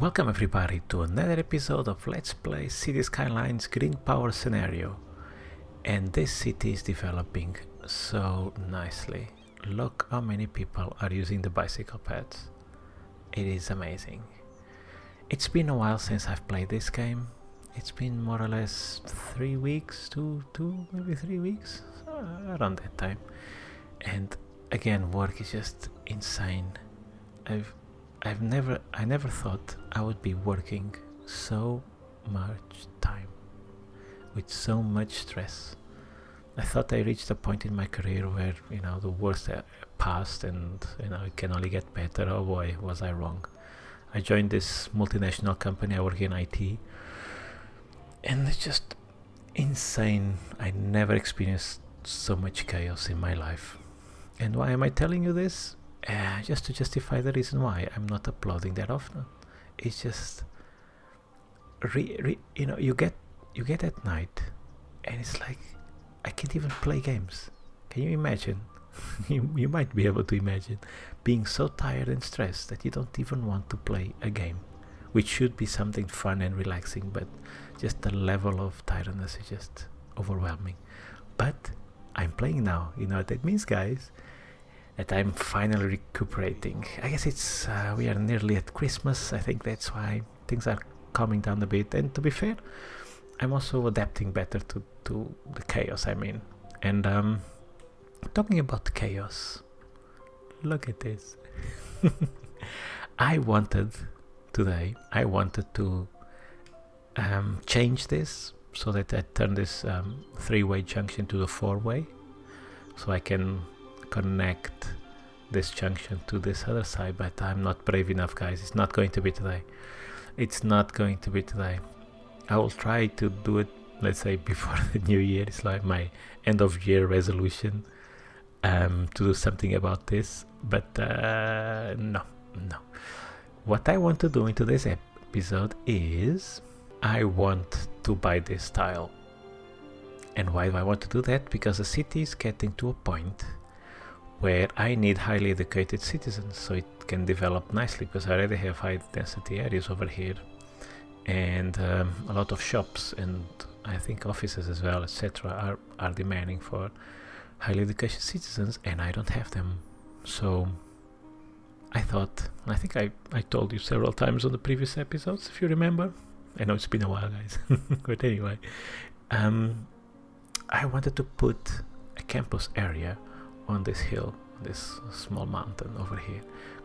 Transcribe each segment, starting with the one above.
Welcome everybody to another episode of Let's Play Cities Skylines Green Power Scenario. And this city is developing so nicely. Look how many people are using the bicycle paths. It is amazing. It's been a while since I've played this game. It's been more or less 3 weeks, maybe 3 weeks, around that time. And again, work is just insane. I never thought I would be working so much time with so much stress. I thought I reached a point in my career where, the worst passed and, it can only get better. Oh boy, was I wrong. I joined this multinational company. I work in IT and it's just insane. I never experienced so much chaos in my life. And why am I telling you this? Just to justify the reason why I'm not uploading that often. It's just you get at night and it's like I can't even play games. Can you imagine? you might be able to imagine being so tired and stressed that you don't even want to play a game, which should be something fun and relaxing, but just the level of tiredness is just overwhelming. But I'm playing now. You know what that means, guys? That I'm finally recuperating. I guess it's we are nearly at Christmas. I think that's why things are calming down a bit. And to be fair, I'm also adapting better to the chaos I'm in. And talking about chaos, look at this. I wanted to change this so that I turn this 3-way junction to the 4-way, so I can connect this junction to this other side, but I'm not brave enough, guys. It's not going to be today. I will try to do it, let's say, before the new year. It's like my end of year resolution to do something about this, but no. What I want to do in today's episode is I want to buy this tile. And why do I want to do that? Because the city is getting to a point where I need highly educated citizens so it can develop nicely, because I already have high density areas over here and a lot of shops and I think offices as well, etc. are demanding for highly educated citizens, and I don't have them. So I thought, I think I told you several times on the previous episodes, if you remember. I know it's been a while, guys. But anyway, I wanted to put a campus area on this hill, this small mountain over here.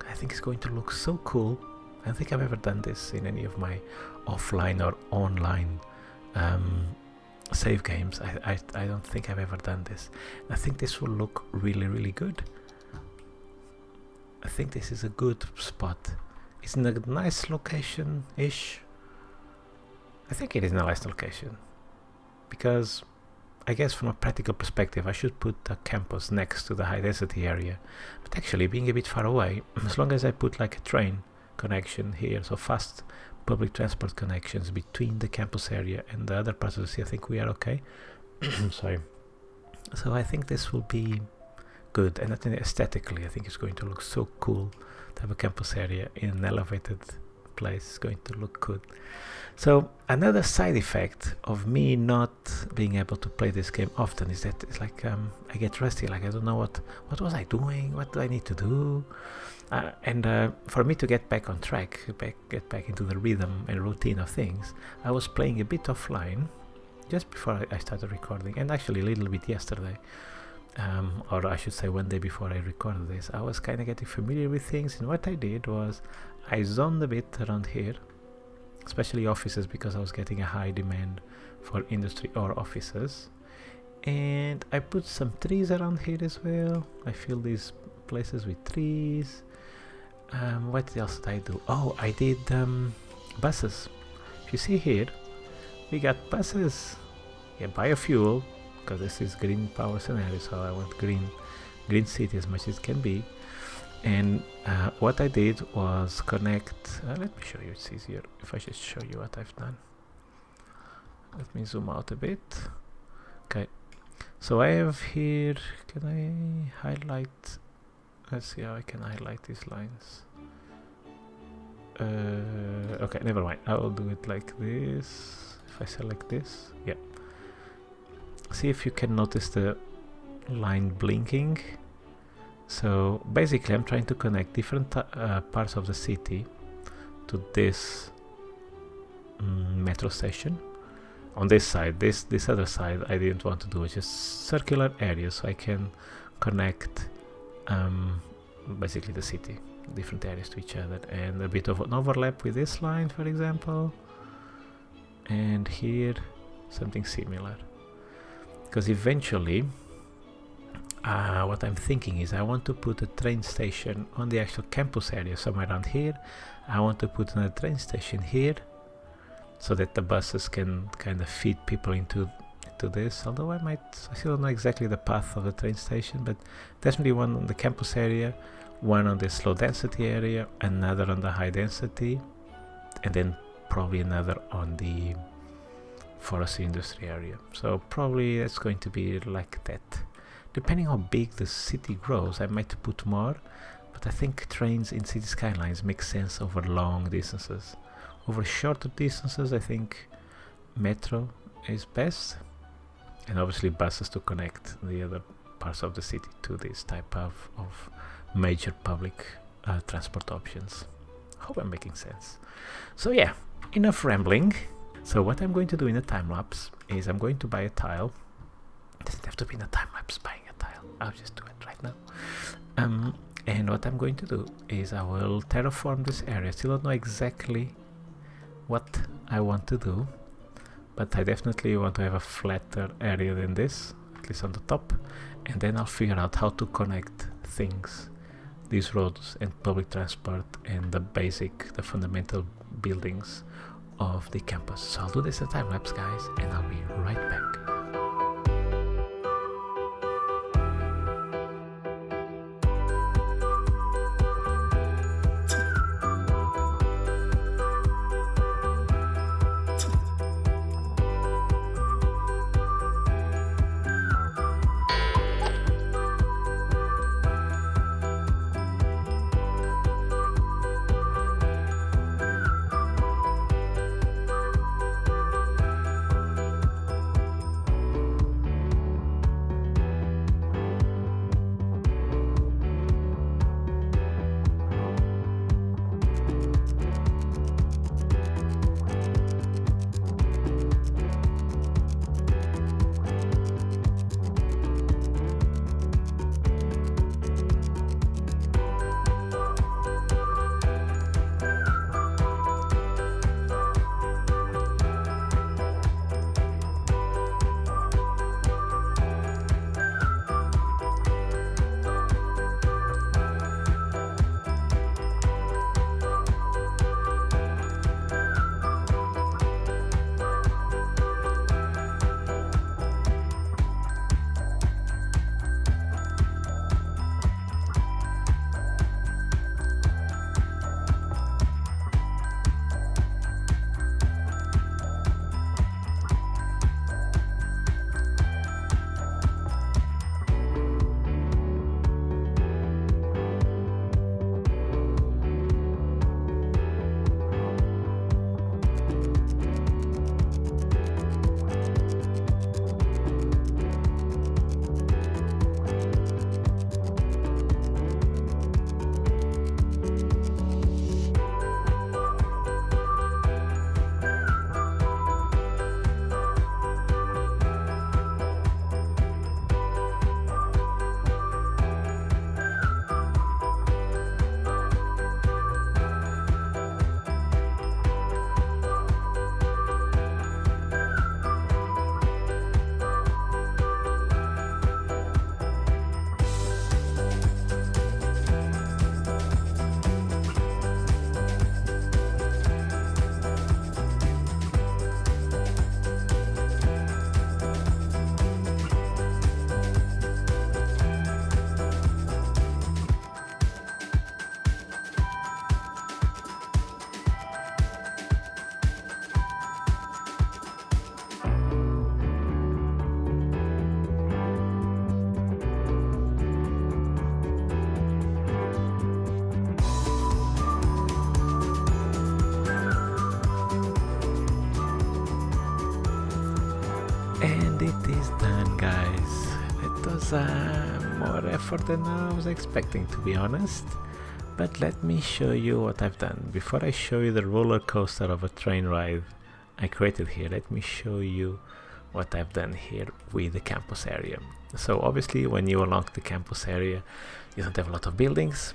I think it's going to look so cool. I don't think I've ever done this in any of my offline or online save games. I don't think I've ever done this. I think this will look really, really good. I think this is a good spot. It's in a nice location-ish. I think it is in a nice location, because I guess from a practical perspective I should put a campus next to the high density area, but actually being a bit far away, as long as I put like a train connection here, so fast public transport connections between the campus area and the other parts of the city, I think we are okay. Sorry. So I think this will be good, and I think aesthetically I think it's going to look so cool to have a campus area in an elevated place. It's going to look good. So another side effect of me not being able to play this game often is that it's like I get rusty. Like I don't know what was I doing, what do I need to do, and for me to get back on track, get back into the rhythm and routine of things, I was playing a bit offline just before I started recording, and actually a little bit yesterday, or I should say one day before I recorded this. I was kind of getting familiar with things, and what I did was I zoned a bit around here, especially offices, because I was getting a high demand for industry or offices, and I put some trees around here as well. I fill these places with trees. What else did I do? Oh, I did buses. If you see here, we got buses. Yeah, biofuel, because this is green power scenario, so I want green city as much as it can be. And what I did was connect, let me show you, it's easier if I just show you what I've done. Let me zoom out a bit. Okay, so I have here, can I highlight, let's see how I can highlight these lines. Okay, never mind. I will do it like this. If I select this, yeah. See if you can notice the line blinking. So basically I'm trying to connect different parts of the city to this metro station. On this side, this other side I didn't want to do, it's just circular areas, so I can connect basically the city, different areas to each other, and a bit of an overlap with this line, for example, and here something similar. Because eventually what I'm thinking is I want to put a train station on the actual campus area somewhere around here. I want to put another train station here so that the buses can kind of feed people into this, although I still don't know exactly the path of the train station, but definitely one on the campus area, one on this low density area, another on the high density, and then probably another on the forest industry area. So probably it's going to be like that. Depending how big the city grows, I might put more, but I think trains in City Skylines make sense over long distances. Over shorter distances, I think metro is best, and obviously buses to connect the other parts of the city to this type of major public transport options. Hope I'm making sense. So yeah, enough rambling. So what I'm going to do in a time lapse is I'm going to buy a tile. It doesn't have to be in a time lapse buying a tile, I'll just do it right now. And what I'm going to do is I will terraform this area. Still don't know exactly what I want to do, but I definitely want to have a flatter area than this, at least on the top, and then I'll figure out how to connect things, these roads and public transport and the fundamental buildings of the campus. So I'll do this in a time lapse, guys, and I'll be right back. was more effort than I was expecting, to be honest. But let me show you what I've done. Before I show you the roller coaster of a train ride I created here, let me show you what I've done here with the campus area. So obviously when you unlock the campus area, you don't have a lot of buildings.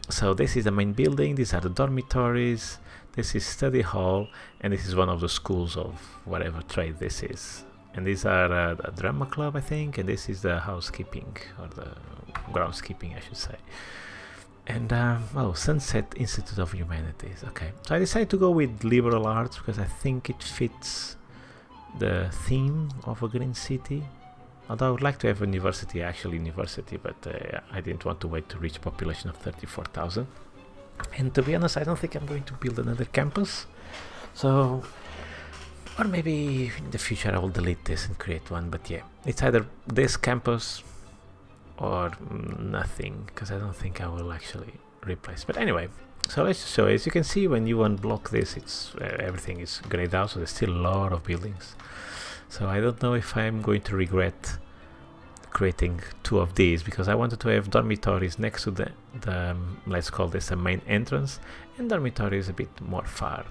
So this is the main building, these are the dormitories, this is study hall, and this is one of the schools of whatever trade this is. And these are a drama club, I think, and this is the housekeeping, or the groundskeeping, I should say. And oh, Sunset Institute of Humanities. Okay, so I decided to go with liberal arts because I think it fits the theme of a green city. Although I would like to have university, but I didn't want to wait to reach a population of 34,000. And to be honest, I don't think I'm going to build another campus. So, or maybe in the future I will delete this and create one. But yeah, it's either this campus or nothing, because I don't think I will actually replace. But anyway, so let's show. As you can see, when you unblock this, it's everything is grayed out, so there's still a lot of buildings. So I don't know if I'm going to regret creating two of these, because I wanted to have dormitories next to the let's call this a main entrance, and dormitories a bit more far.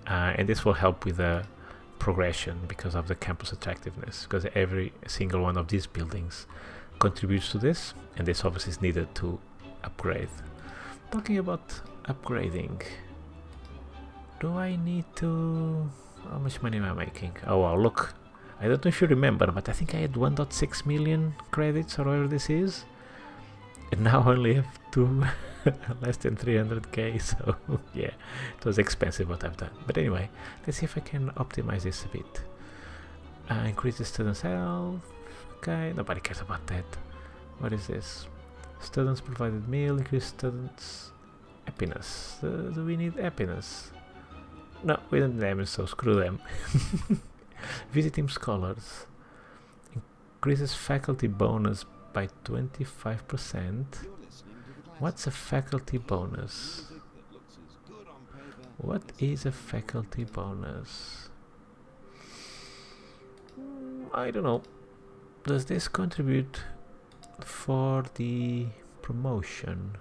And this will help with the progression because of the campus attractiveness, because every single one of these buildings contributes to this, and this obviously is needed to upgrade. Talking about upgrading, do I need to... how much money am I making? Oh wow, look, I don't know if you remember, but I think I had 1.6 million credits or whatever this is, and now I only have two less than 300k, so yeah, it was expensive what I've done. But anyway, let's see if I can optimize this a bit. Increase the students' health. Okay, nobody cares about that. What is this? Students provided meal, increase students' happiness. Do we need happiness? No, we don't need them, so screw them. Visiting scholars. Increases faculty bonus by 25%. What's a faculty bonus? What is a faculty bonus? I don't know. Does this contribute for the promotion?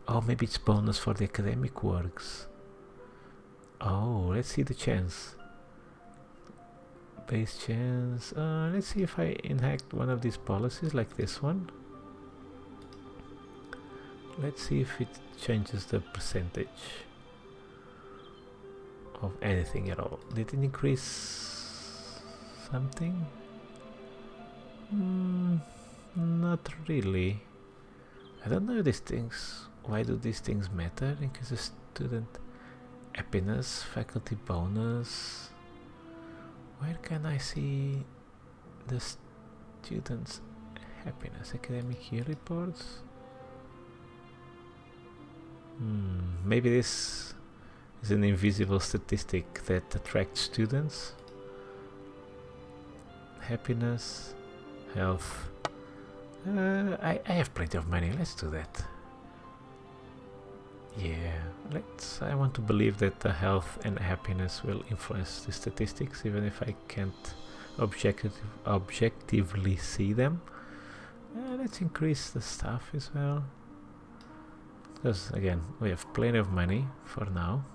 Oh, maybe it's bonus for the academic works. Oh, let's see the chance. Base chance. Let's see if I enact one of these policies like this one. Let's see if it changes the percentage of anything at all. Did it increase something? Not really. I don't know these things. Why do these things matter? Increase the student happiness, faculty bonus. Where can I see the students' happiness? Academic year reports? Maybe this is an invisible statistic that attracts students. Happiness, health. I have plenty of money. Let's do that. Yeah, I want to believe that the health and happiness will influence the statistics, even if I can't objectively see them. Let's increase the staff as well, because again, we have plenty of money for now.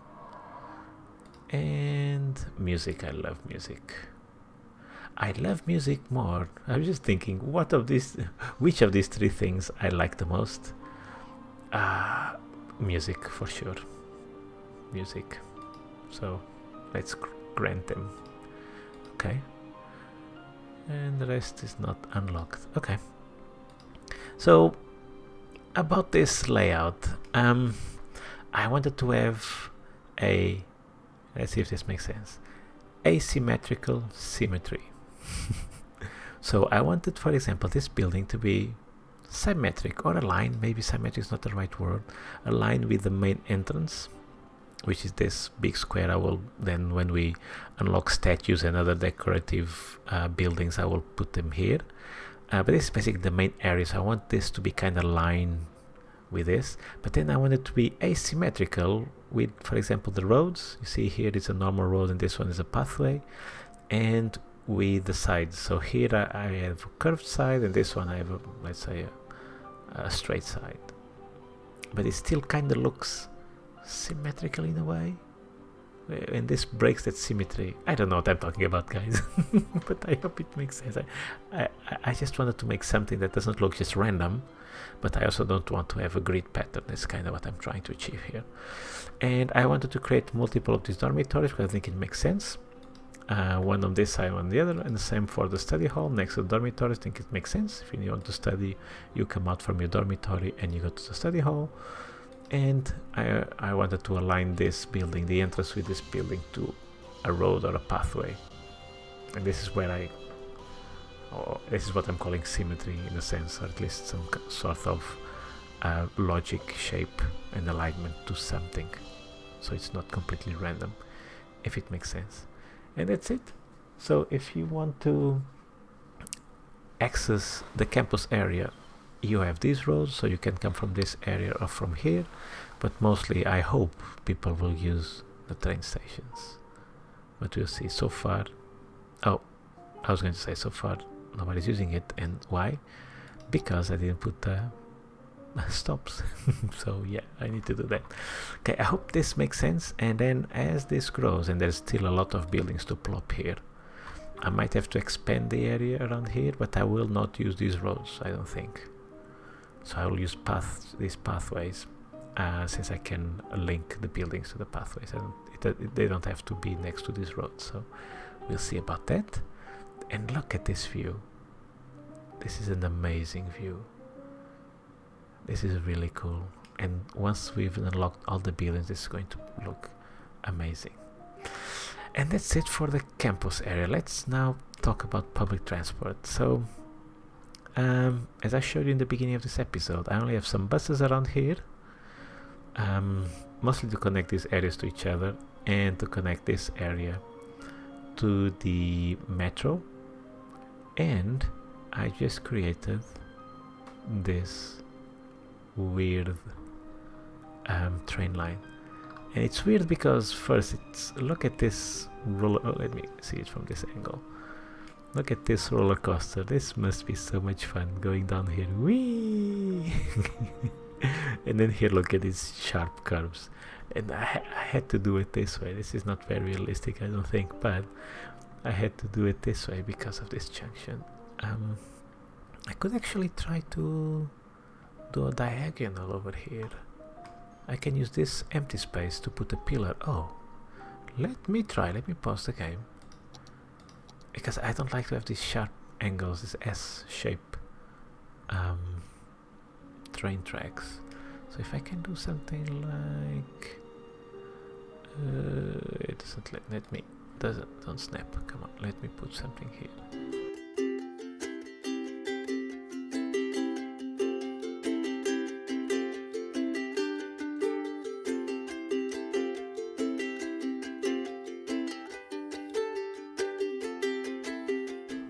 And music, I love music. I love music more. I was just thinking, which of these three things I like the most? Music, for sure. Music. So let's grant them. Okay. And the rest is not unlocked. Okay. So about this layout, I wanted to have a, let's see if this makes sense, asymmetrical symmetry. So I wanted, for example, this building to be symmetric or aligned, maybe symmetric is not the right word, aligned with the main entrance, which is this big square. I will then, when we unlock statues and other decorative buildings, I will put them here. But this is basically the main area, so I want this to be kind of aligned with this. But then I want it to be asymmetrical with, for example, the roads. You see here it's a normal road and this one is a pathway. And with the sides. So here I have a curved side, and this one I have, let's say, a straight side. But it still kind of looks symmetrical in a way. And this breaks that symmetry. I don't know what I'm talking about, guys. But I hope it makes sense. I just wanted to make something that doesn't look just random, but I also don't want to have a grid pattern. That's kind of what I'm trying to achieve here. And I wanted to create multiple of these dormitories because I think it makes sense. One on this side, one on the other, and the same for the study hall next to the dormitories. I think it makes sense. If you want to study, you come out from your dormitory and you go to the study hall. And I wanted to align this building, the entrance with this building, to a road or a pathway. And this is where this is what I'm calling symmetry in a sense, or at least some sort of logic, shape and alignment to something. So it's not completely random, if it makes sense. And that's it. So if you want to access the campus area, you have these roads, so you can come from this area or from here, but mostly I hope people will use the train stations. But we'll see. So far, oh, I was going to say so far nobody's using it. And why? Because I didn't put the stops. So yeah, I need to do that. Okay, I hope this makes sense. And then as this grows, and there's still a lot of buildings to plop here, I might have to expand the area around here, but I will not use these roads, I don't think. So I will use these pathways, since I can link the buildings to the pathways. They don't have to be next to these roads, so we'll see about that. And look at this view. This is an amazing view. This is really cool. And once we've unlocked all the buildings, it's going to look amazing. And that's it for the campus area. Let's now talk about public transport. So as I showed you in the beginning of this episode, I only have some buses around here, mostly to connect these areas to each other and to connect this area to the metro. And I just created this weird train line. And it's weird because first, look at this roller. Oh, let me see it from this angle. Look at this roller coaster. This must be so much fun going down here. Whee! And then here, look at these sharp curves. And I had to do it this way. This is not very realistic, I don't think, but I had to do it this way because of this junction. I could actually try to do a diagonal over here. I can use this empty space to put a pillar. Oh, let me pause the game. Because I don't like to have these sharp angles, this S-shape train tracks. So if I can do something like it doesn't let me don't snap. Come on, let me put something here.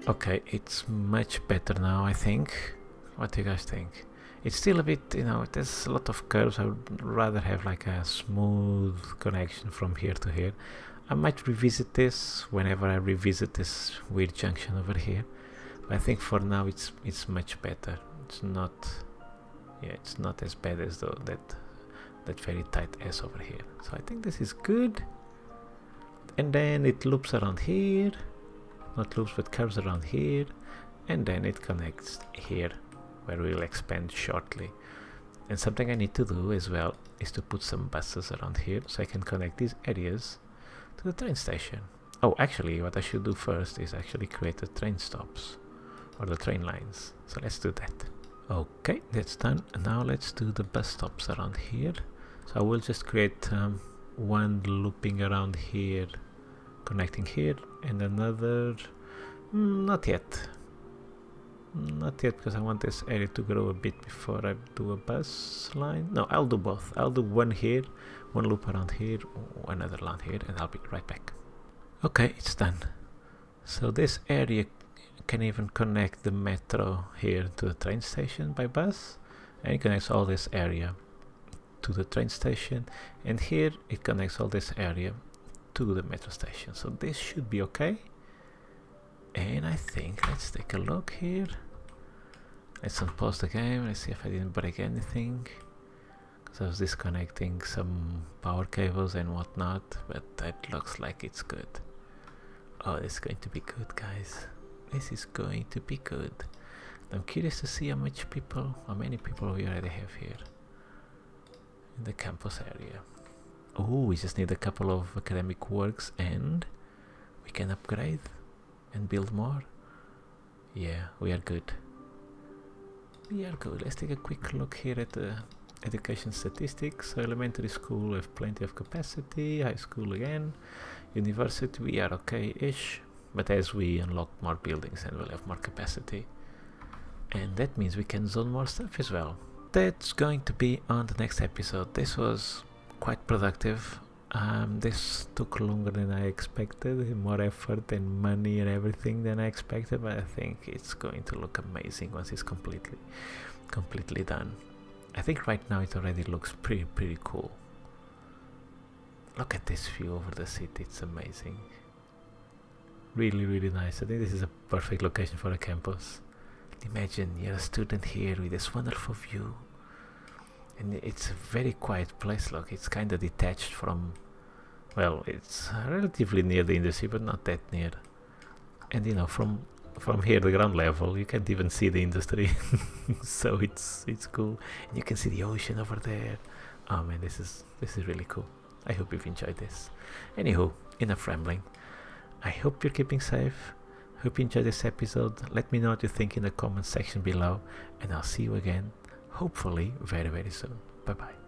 Okay, it's much better now, I think. What do you guys think? It's still a bit, there's a lot of curves. I would rather have like a smooth connection from here to here. I might revisit this whenever I revisit this weird junction over here. But I think for now it's much better. It's not as bad as that very tight S over here. So I think this is good. And then it loops around here. Not loops, but curves around here, and then it connects here, where we'll expand shortly. And something I need to do as well is to put some buses around here, so I can connect these areas to the train station. Oh, actually, what I should do first is actually create the train stops, or the train lines. So let's do that. Okay, that's done. And now let's do the bus stops around here. So I will just create one looping around here, connecting here, and another not yet because I want this area to grow a bit before I do a bus line. No, I'll do both. I'll do one here, one loop around here, another line here, and I'll be right back. Okay, it's done. So this area can even connect the metro here to the train station by bus, and it connects all this area to the train station, and here it connects all this area to the metro station. So this should be okay. And I think let's take a look here. Let's unpause the game. Let's see if I didn't break anything, because I was disconnecting some power cables and whatnot, but that looks like it's good. Oh, this is going to be good, guys. This is going to be good. I'm curious to see how many people we already have here in the campus area. Oh, we just need a couple of academic works and we can upgrade and build more. Yeah, we are good. We are good. Let's take a quick look here at the education statistics. So elementary school have plenty of capacity, high school again, university we are okay-ish, but as we unlock more buildings and we'll have more capacity, and that means we can zone more stuff as well. That's going to be on the next episode. This was quite productive. This took longer than I expected, more effort and money and everything than I expected, but I think it's going to look amazing once it's completely done. I think right now it already looks pretty cool. Look at this view over the city, it's amazing. Really nice. I think this is a perfect location for a campus. Imagine you're a student here with this wonderful view, and it's a very quiet place. Look, it's kind of detached from, well, it's relatively near the industry, but not that near. And you know, from here, the ground level, you can't even see the industry. So it's cool, and you can see the ocean over there. Oh man, this is really cool. I hope you've enjoyed this. Anywho, enough rambling. I hope you're keeping safe. Hope you enjoyed this episode. Let me know what you think in the comment section below, and I'll see you again, hopefully very soon. Bye bye.